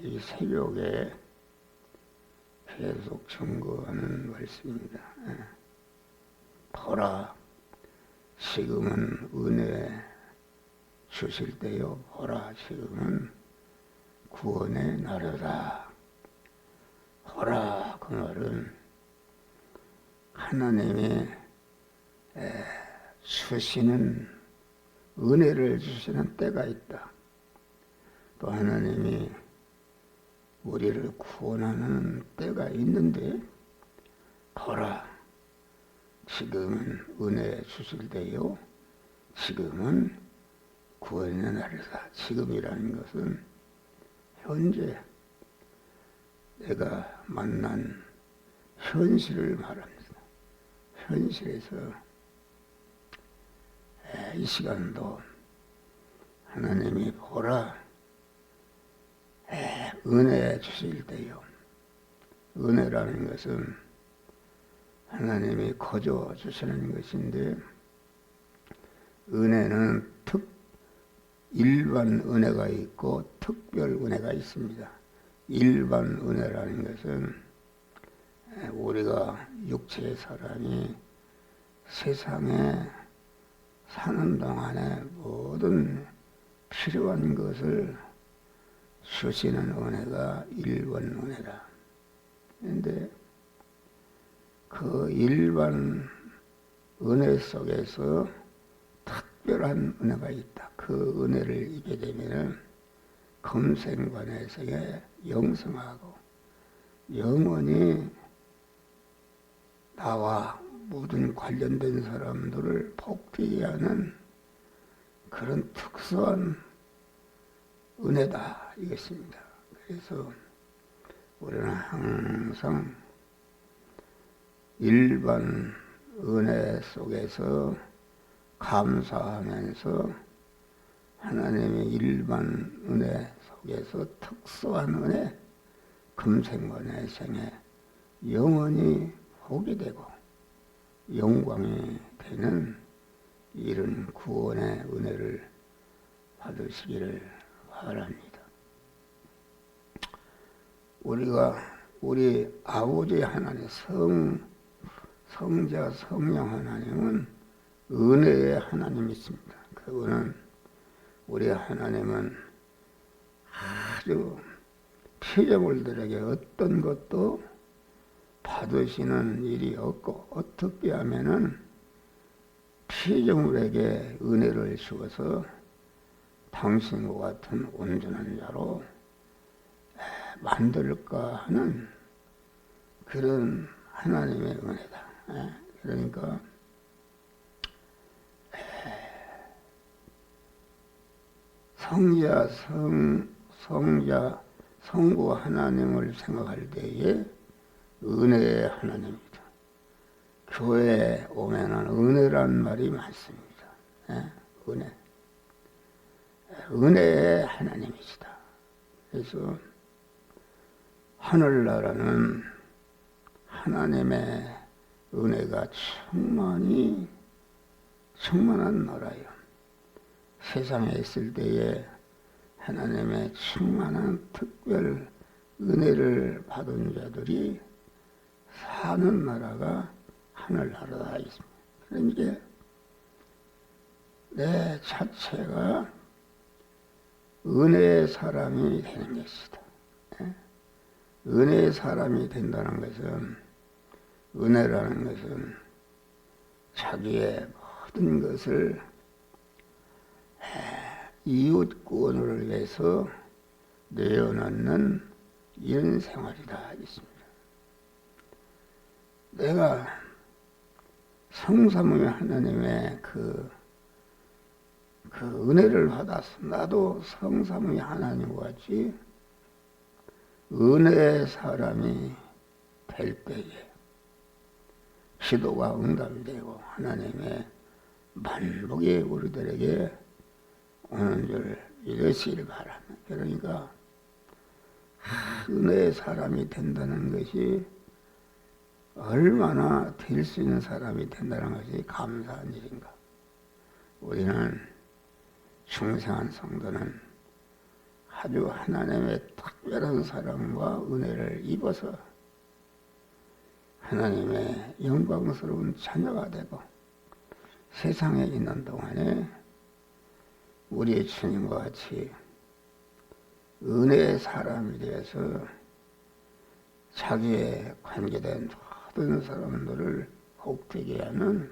이 새벽에 계속 증거하는 말씀입니다. 보라, 지금은 은혜 주실 때요. 보라, 지금은 구원의 날이다. 보라, 그 말은 하나님이 주시는 은혜를 주시는 때가 있다. 또 하나님이 우리를 구원하는 때가 있는데, 보라, 지금은 은혜 주실 때요. 지금은 구원의 날이다. 지금이라는 것은 현재 내가 만난 현실을 말합니다. 현실에서 이 시간도 하나님이 보라, 은혜 주실 때요. 은혜라는 것은 하나님이 거저 주시는 것인데, 은혜는 일반 은혜가 있고 특별 은혜가 있습니다. 일반 은혜라는 것은 우리가 육체의 사람이 세상에 사는 동안에 모든 필요한 것을 주시는 은혜가 일반 은혜다. 그런데 그 일반 은혜 속에서 특별한 은혜가 있다. 그 은혜를 입게 되면 금생관해성에 영성하고 영원히 나와 모든 관련된 사람들을 복되게 하는 그런 특수한 은혜다, 이것입니다. 그래서 우리는 항상 일반 은혜 속에서 감사하면서 하나님의 일반 은혜 속에서 특수한 은혜, 금생관의 생에 영원히 복이 되고 영광이 되는 이런 구원의 은혜를 받으시기를 바랍니다. 우리 아버지 하나님, 성자 성령 하나님은 은혜의 하나님이십니다. 그분은, 우리 하나님은 아주 피조물들에게 어떤 것도 받으시는 일이 없고, 어떻게 하면은 피조물에게 은혜를 주어서 당신과 같은 온전한 자로 만들까 하는 그런 하나님의 은혜다. 그러니까 성자, 성부 하나님을 생각할 때에 은혜의 하나님입니다. 교회에 오면은 은혜란 말이 많습니다. 은혜. 은혜의 하나님이시다. 그래서 하늘나라는 하나님의 은혜가 충만한 나라예요. 세상에 있을 때에 하나님의 충만한 특별 은혜를 받은 자들이 사는 나라가 하늘나라다 있습니다. 그러니까 내 자체가 은혜의 사람이 되는 것이다. 은혜의 사람이 된다는 것은, 은혜라는 것은 자기의 모든 것을 이웃 구원을 위해서 내어놓는 이런 생활이다 있습니다. 내가 성삼위 하나님의 그 은혜를 받아서 나도 성삼위 하나님과 같이 은혜의 사람이 될 때에 기도가 응답되고 하나님의 만복이 우리들에게 오는 줄 이러시길 바랍니다. 그러니까 은혜의 사람이 된다는 것이 얼마나 될 수 있는 사람이 된다는 것이 감사한 일인가. 우리는 중생한 성도는 아주 하나님의 특별한 사랑과 은혜를 입어서 하나님의 영광스러운 자녀가 되고 세상에 있는 동안에 우리의 주님과 같이 은혜의 사람이 되어서 자기의 관계된 모든 사람들을 복되게 하는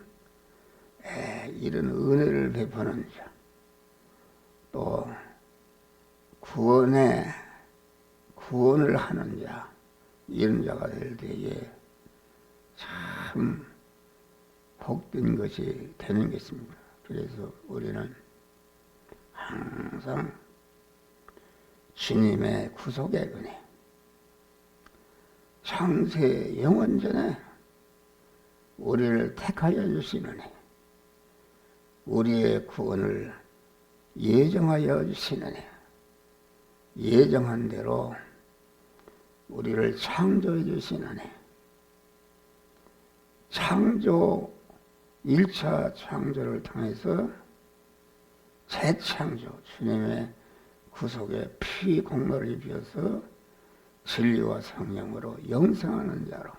이런 은혜를 베푸는 자, 또 구원을 하는 자, 이런 자가 될 때에 참 복된 것이 되는 것입니다. 그래서 우리는 항상 주님의 구속의 은혜, 창세 영원전에 우리를 택하여 주신 은혜, 우리의 구원을 예정하여 주신 은혜, 예정한 대로 우리를 창조해 주신 은혜, 창조 1차 창조를 통해서 재창조, 주님의 구속에 피 공로를 입혀서 진리와 성령으로 영생하는 자로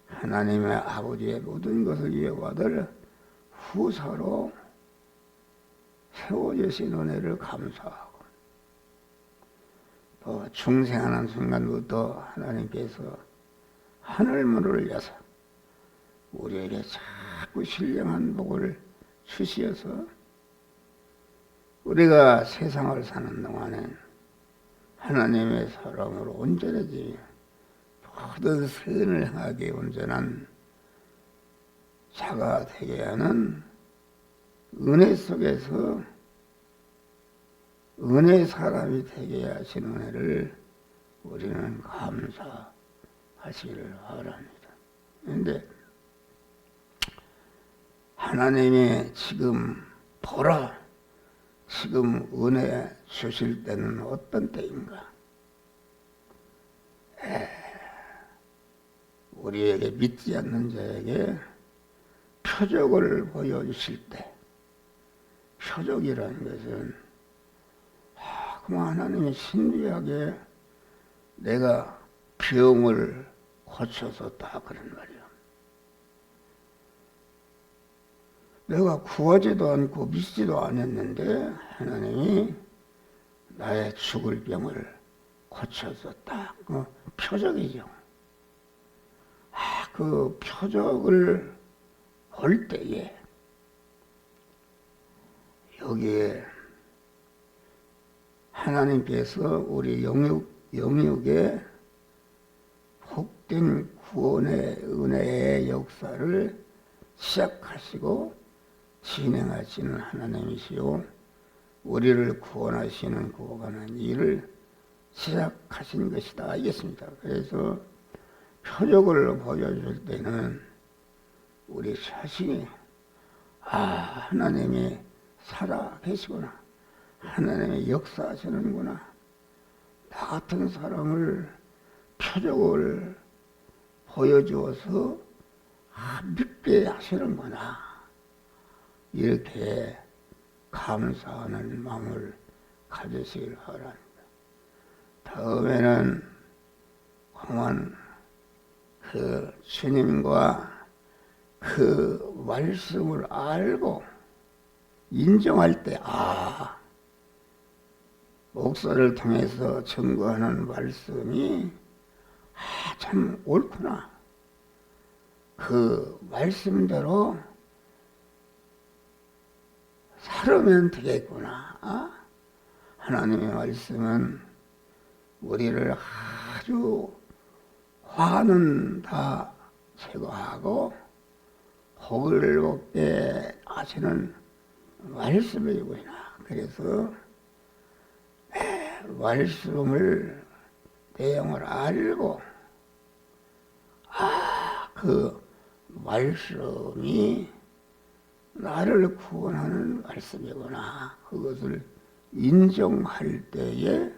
하나님의 아버지의 모든 것을 이어받을 후사로 세워주신 은혜를 감사하고, 또 중생하는 순간부터 하나님께서 하늘문을 여서 우리에게 자꾸 신령한 복을 주시어서 우리가 세상을 사는 동안에 하나님의 사랑으로 온전해지며 모든 선을 행하기에 온전한 자가 되게 하는 은혜 속에서 은혜 사람이 되게 하신 은혜를 우리는 감사하시기를 바랍니다. 그런데 하나님이 지금 보라, 지금 은혜 주실 때는 어떤 때인가? 우리에게 믿지 않는 자에게 표적을 보여주실 때, 표적이라는 것은 그만 하나님이 신비하게 내가 병을 고쳐줬다 그런 말이야. 내가 구하지도 않고 믿지도 않았는데 하나님이 나의 죽을 병을 고쳐줬다. 그 표적이죠. 그 표적을 볼 때에 여기에 하나님께서 우리 영육의 복된 구원의 은혜의 역사를 시작하시고 진행하시는 하나님이시요, 우리를 구원하시는 구원하는 일을 시작하신 것이다 알겠습니다. 그래서 표적을 보여줄 때는 우리 자신이 하나님이 살아 계시구나, 하나님의 역사하시는구나, 나 같은 사람을 표적을 보여주어서 믿게 하시는구나, 이렇게 감사하는 마음을 가지시길 바랍니다. 다음에는 그만 그 주님과 그 말씀을 알고 인정할 때, 목사를 통해서 증거하는 말씀이 참 옳구나, 그 말씀대로 살으면 되겠구나. 하나님의 말씀은 우리를 아주 화는 다 제거하고 복을 얻게 하시는 말씀이구나. 그래서 말씀을 내용을 알고 그 말씀이 나를 구원하는 말씀이구나, 그것을 인정할 때에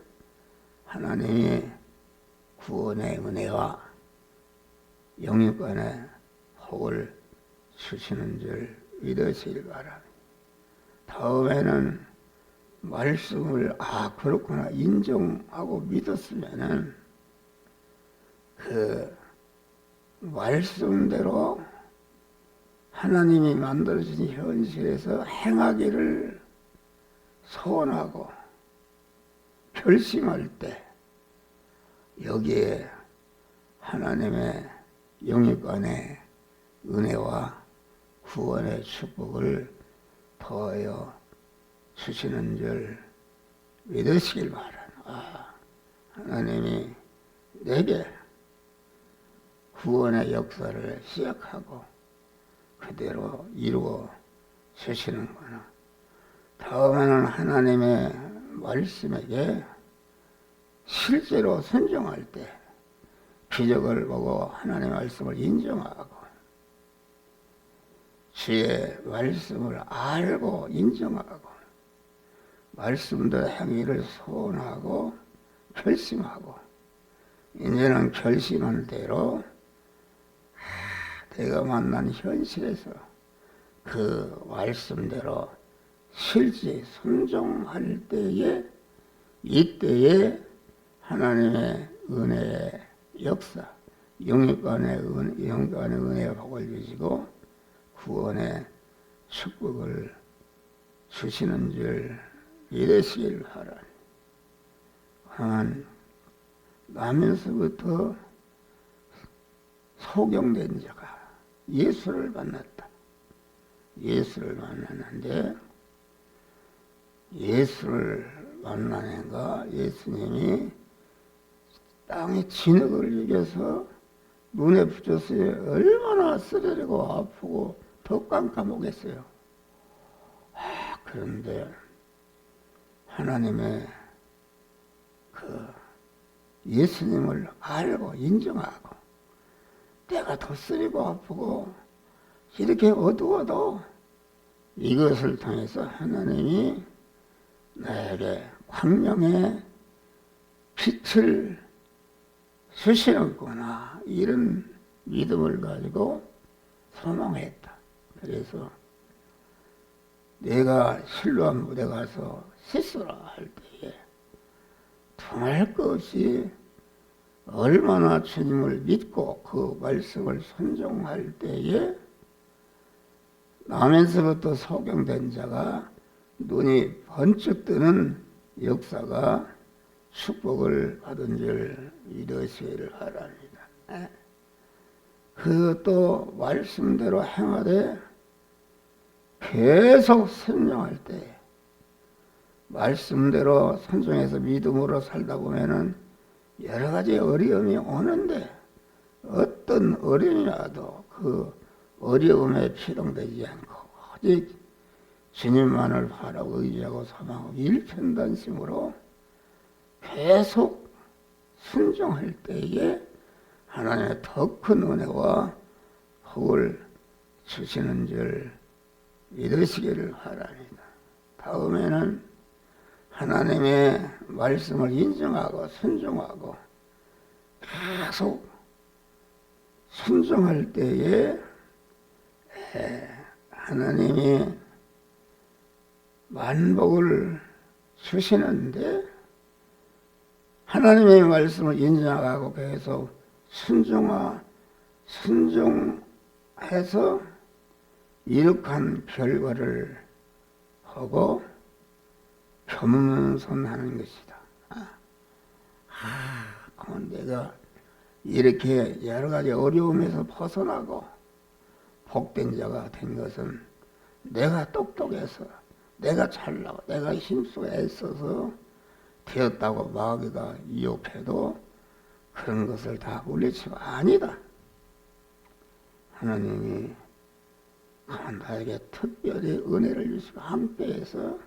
하나님의 구원의 은혜와 영육간의 복을 주시는 줄 믿으시길 바랍니다. 다음에는 말씀을 그렇구나 인정하고 믿었으면은 그 말씀대로 하나님이 만들어진 현실에서 행하기를 소원하고 결심할 때 여기에 하나님의 영육간의 은혜와 구원의 축복을 더하여 주시는 줄 믿으시길 바라는 하나님이 내게 구원의 역사를 시작하고 그대로 이루어 주시는구나. 다음에는 하나님의 말씀에게 실제로 순종할 때 기적을 보고 하나님의 말씀을 인정하고 주의 말씀을 알고 인정하고 말씀대로 행위를 소원하고 결심하고 이제는 결심한 대로 내가 만난 현실에서 그 말씀대로 실제 순종할 때에 이때에 하나님의 은혜의 역사, 영육간의 은혜의 복을 주시고 구원의 축복을 주시는 줄 믿으시길 바라니. 나면서부터 소경된 자가 예수를 만났다. 예수를 만났는데 예수를 만나니까 예수님이 땅에 진흙을 이겨서 눈에 붙였어요. 얼마나 쓰려고 아프고 더 깜깜하겠어요. 그런데 하나님의 그 예수님을 알고 인정하고 내가 더 쓰리고 아프고 이렇게 어두워도 이것을 통해서 하나님이 나에게 광명의 빛을 주시는구나 이런 믿음을 가지고 소망했다. 그래서 내가 실로암 무대 가서 시소라 할 때에 통할 것 없이 얼마나 주님을 믿고 그 말씀을 순종할 때에 나면서부터 소경된 자가 눈이 번쩍 뜨는 역사가 축복을 받은 줄 믿으시기를 바랍니다. 그것도 말씀대로 행하되 계속 순종할 때 말씀대로 순종해서 믿음으로 살다 보면은 여러 가지 어려움이 오는데 어떤 어려움이라도 그 어려움에 피동되지 않고 오직 주님만을 바라고 의지하고 소망하고 일편단심으로 계속 순종할 때에 하나님의 더 큰 은혜와 복을 주시는 줄 믿으시기를 바랍니다. 다음에는 하나님의 말씀을 인정하고 순종하고 계속 순종할 때에 하나님이 만복을 주시는데 하나님의 말씀을 인정하고 계속 순종해서 이룩한 결과를 하고 겸손하는 것이다. 그럼 내가 이렇게 여러 가지 어려움에서 벗어나고 복된 자가 된 것은 내가 똑똑해서 내가 잘나고 내가 힘쓰고 애써서 되었다고 마귀가 유혹해도 그런 것을 다 물리치고 아니다. 하나님이 나에게 특별히 은혜를 주시고 함께해서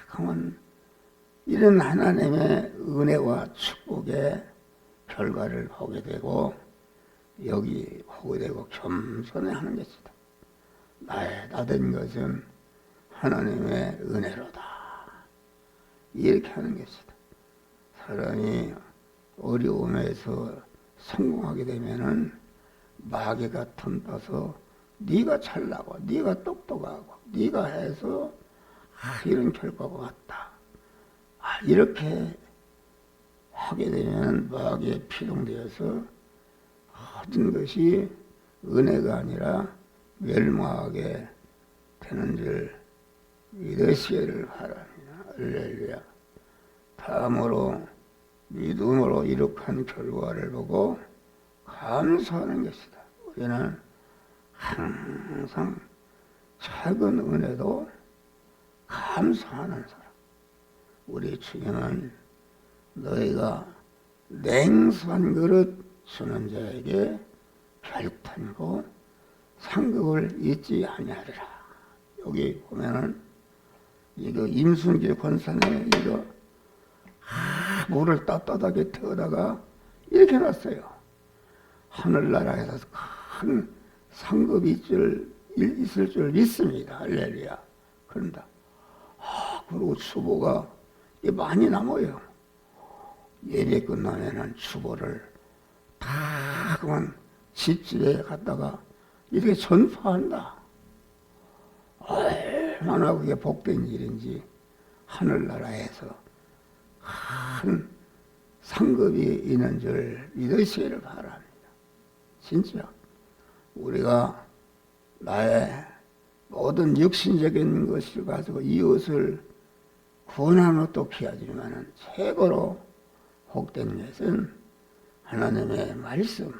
그러면 이런 하나님의 은혜와 축복의 결과를 보게 되고 여기 보게 되고 겸손해하는 것이다. 나된 것은 하나님의 은혜로다. 이렇게 하는 것이다. 사람이 어려움에서 성공하게 되면은 마귀가 틈타서 네가 잘나고 네가 똑똑하고 네가 해서 이런 결과가 왔다. 이렇게 하게 되면 마귀에 피동되어서 모든 것이 은혜가 아니라 멸망하게 되는 줄 믿으시기를 바랍니다. 할렐루야. 다음으로 믿음으로 이룩한 결과를 보고 감사하는 것이다. 우리는 항상 작은 은혜도 감사하는 사람. 우리 주님은 너희가 냉수 한 그릇 주는 자에게 별탄고 상급을 잊지 아니하리라. 여기 보면은 이거 임순기 권사님 이거 물을 떳떳하게 태우다가 이렇게 놨어요. 하늘나라에서 큰 상급이 있을 줄 믿습니다. 할렐루야. 그런다. 그리고 추보가 많이 남아요. 예배 끝나면은 추보를 다 그만 집집에 갔다가 이렇게 전파한다. 얼마나 그게 복된 일인지 하늘나라에서 큰 상급이 있는 줄 믿으시기를 바랍니다. 진짜 우리가 나의 모든 육신적인 것을 가지고 이웃을 구원하는 것도 귀하지만 최고로 복된 것은 하나님의 말씀,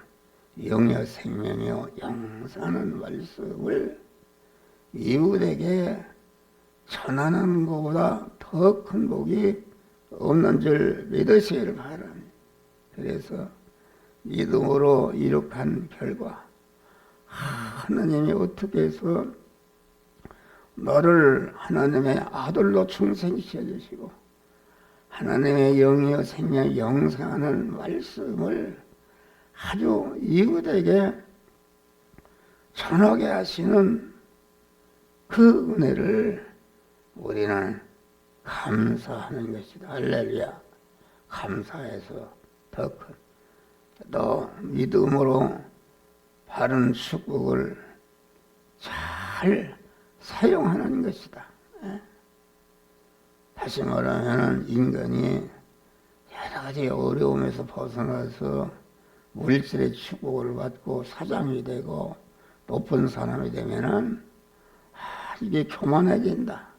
영여 생명이요 영생하는 말씀을 이웃에게 전하는 것보다 더 큰 복이 없는 줄 믿으시기를 바랍니다. 그래서 믿음으로 이룩한 결과 하나님이 어떻게 해서 너를 하나님의 아들로 충성시켜 주시고 하나님의 영이여 생명 영생하는 말씀을 아주 이웃에게 전하게 하시는 그 은혜를 우리는 감사하는 것이다. 할렐루야. 감사해서 더 큰 또 믿음으로 바른 축복을 잘 사용하는 것이다. 다시 말하면 인간이 여러 가지 어려움에서 벗어나서 물질의 축복을 받고 사장이 되고 높은 사람이 되면은 이게 교만해진다.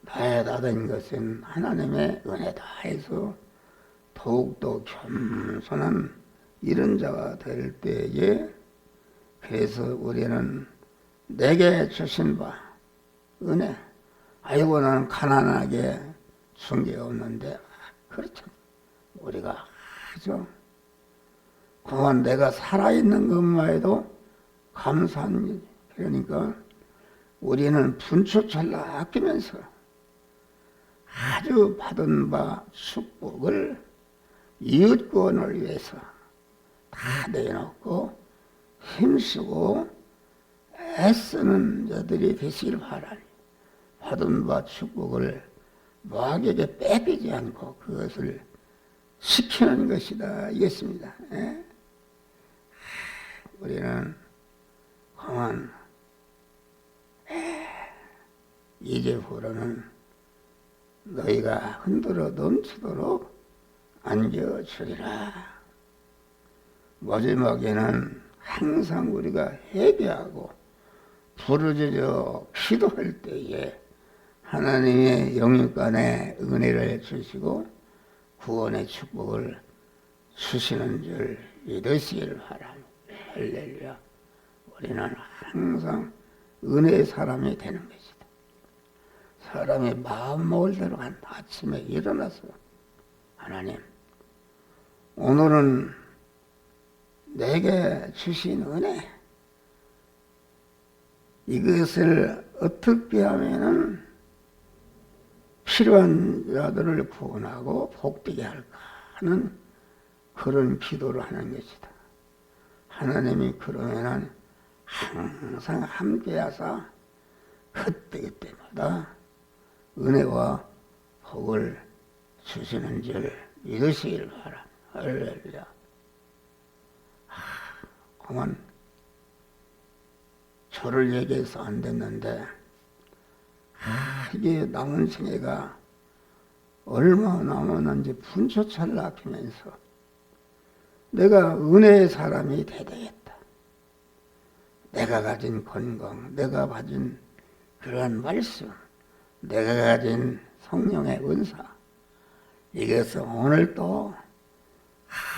나에 받은 것은 하나님의 은혜다 해서 더욱더 겸손한 이런 자가 될 때에 그래서 우리는 내게 주신 바 은혜 아이고 나는 가난하게 준 게 없는데 그렇죠. 우리가 아주 그만 내가 살아있는 것만 해도 감사한 일. 그러니까 우리는 분초찰나 아끼면서 아주 받은 바 축복을 이웃 구원을 위해서 다 내놓고 힘쓰고 애쓰는 자들이 되시길 바라니 받은 바 축복을 마귀에게 뺏기지 않고 그것을 지키는 것이다 이겠습니다. 우리는 그만 이제부로는 너희가 흔들어 넘치도록 안겨주리라. 마지막에는 항상 우리가 회개하고 부르짖어 기도할 때에 하나님의 영육간의 은혜를 주시고 구원의 축복을 주시는 줄 믿으시기를 바랍니다. 할렐루야. 우리는 항상 은혜의 사람이 되는 것이다. 사람이 마음 먹을 대로 간다. 아침에 일어나서 하나님 오늘은 내게 주신 은혜 이것을 어떻게 하면은 필요한 자들을 구원하고 복되게 할까 하는 그런 기도를 하는 것이다. 하나님이 그러면은 항상 함께하사 그때그때마다 은혜와 복을 주시는 줄 믿으시길 바랍니다. 할렐루야. 그만 저를 얘기해서 안 됐는데 이게 남은 생애가 얼마 남았는지 분초찰나하면서 내가 은혜의 사람이 돼야 되겠다. 내가 가진 건강, 내가 가진 그러한 말씀, 내가 가진 성령의 은사, 이것을 오늘도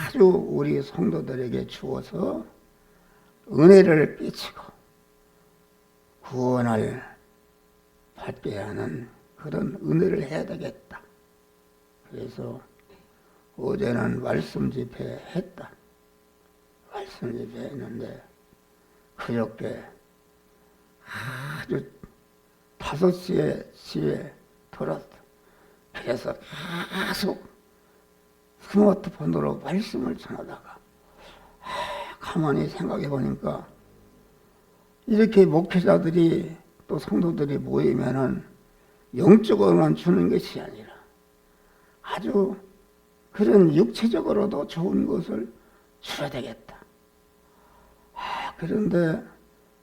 아주 우리 성도들에게 주어서 은혜를 끼치고 구원을 받게 하는 그런 은혜를 해야 되겠다. 그래서 어제는 말씀 집회 했다. 말씀 집회 했는데 그저께 아주 5시에 집에 들었다. 그래서 계속 스마트폰으로 말씀을 전하다가 가만히 생각해 보니까 이렇게 목회자들이 또 성도들이 모이면은 영적으로만 주는 것이 아니라 아주 그런 육체적으로도 좋은 것을 줘야 되겠다. 그런데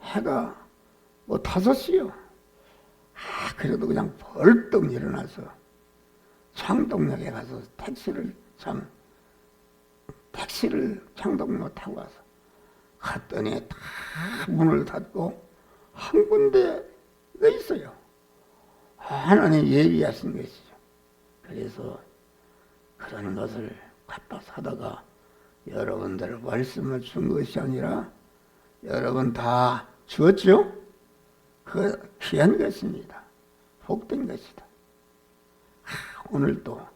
해가 뭐 5시요. 그래도 그냥 벌떡 일어나서 창동역에 가서 택시를 창동역 타고 가서 갔더니 다 문을 닫고 한 군데가 있어요. 하나님 예비하신 것이죠. 그래서 그런 것을 갖다 사다가 여러분들 말씀을 준 것이 아니라 여러분 다 주었죠? 그 귀한 것입니다. 복된 것이다. 오늘도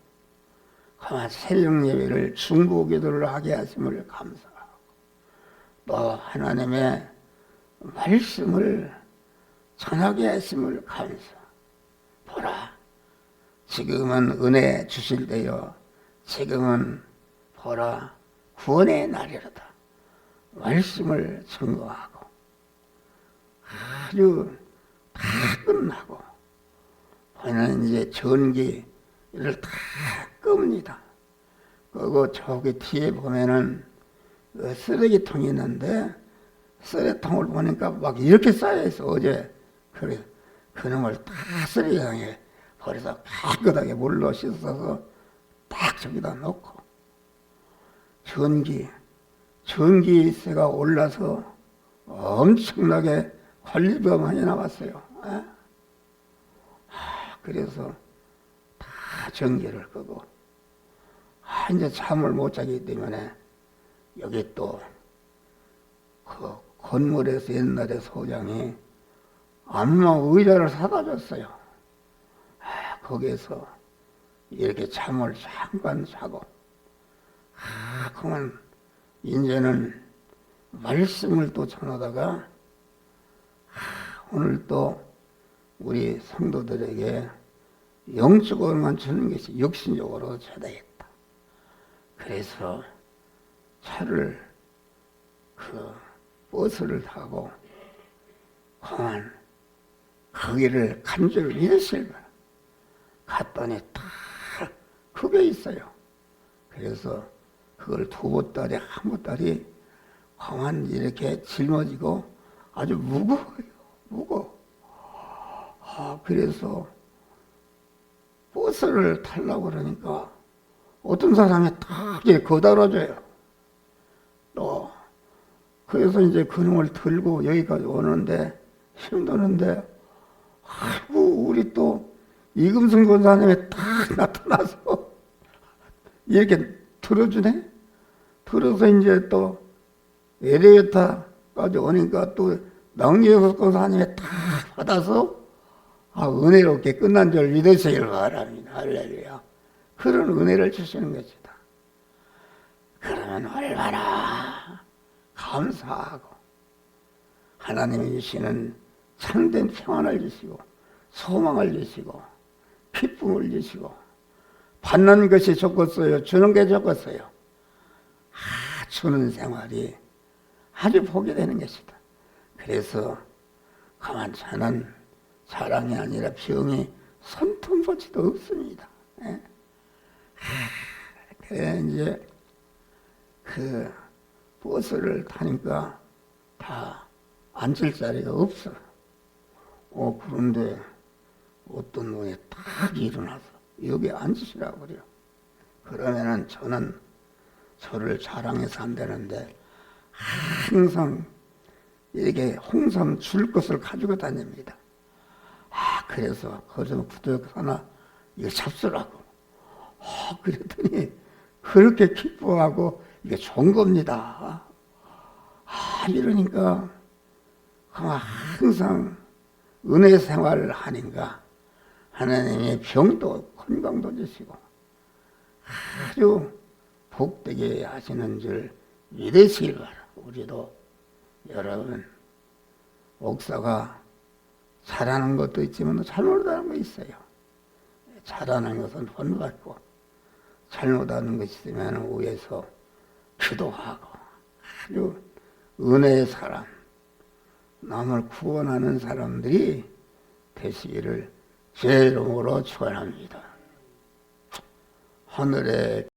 새벽 예배를 중보 기도를 하게 하심을 감사하고 또 하나님의 말씀을 전하게 하심을 감사하고 보라 지금은 은혜 주실 때요 지금은 보라 구원의 날이로다 말씀을 증거하고 아주 다 끝나고 보면 이제 전기를 다 끕니다. 그리고 저기 뒤에 보면은 쓰레기통이 있는데 쓰레기통을 보니까 막 이렇게 쌓여있어. 어제 그래 그놈을 다 쓰레기통에 버려서 깨끗하게 물로 씻어서 딱 저기다 놓고 전기세가 올라서 엄청나게 관리비가 많이 나왔어요. 그래서 다 전기를 끄고 이제 잠을 못 자기 때문에 여기 또 그 건물에서 옛날에 소장이 암막 의자를 사다 줬어요. 거기에서 이렇게 잠을 잠깐 자고 그러면 이제는 말씀을 또 전하다가 오늘 또 우리 성도들에게 영적으로만 주는 것이 육신적으로 줘야 되겠다. 그래서 버스를 타고 공안 거기를 간 줄 믿으실 거야. 갔더니 다 그게 있어요. 그래서 그걸 2보따리 1보따리 공안 이렇게 짊어지고 아주 무거워. 그래서 버스를 타려고 그러니까 어떤 사람이 딱 이렇게 거달아줘요. 또 그래서 이제 그놈을 들고 여기까지 오는데 힘드는데 아이고 우리 또 이금승 권사님이 딱 나타나서 이렇게 들어주네. 들어서 이제 또 엘리베이터까지 오니까 또 낭예수 권사님이 딱 받아서 은혜롭게 끝난 줄 믿으시길 바랍니다. 할렐루야. 그런 은혜를 주시는 것이다. 그러면 얼마나 감사하고 하나님이 주시는 참된 평안을 주시고 소망을 주시고 기쁨을 주시고 받는 것이 좋겠어요? 주는 게 좋겠어요? 주는 생활이 아주 복이 되는 것이다. 그래서 가만 자는 사랑이 아니라 병이 손톱보지도 없습니다. 그래 이제 그 버스를 타니까 다 앉을 자리가 없어. 그런데 어떤 분이 딱 일어나서 여기 앉으시라고 그래요. 그러면은 저는 저를 자랑해서 한다는데 항상 이렇게 홍삼 줄 것을 가지고 다닙니다. 그래서 거기서 부적 하나 이거 잡수라고. 그랬더니 그렇게 기뻐하고 이게 좋은 겁니다. 이러니까 항상 은혜 생활을 하니까 하나님이 병도 건강도 주시고 아주 복되게 하시는 줄 믿으시길 바라고. 우리도 여러분 목사가 잘하는 것도 있지만 잘못하는 거 있어요. 잘하는 것은 본받고 잘못하는 것이 있으면 위에서 기도하고 아주 은혜의 사람, 남을 구원하는 사람들이 되시기를 제 이름으로 축원합니다. 하늘에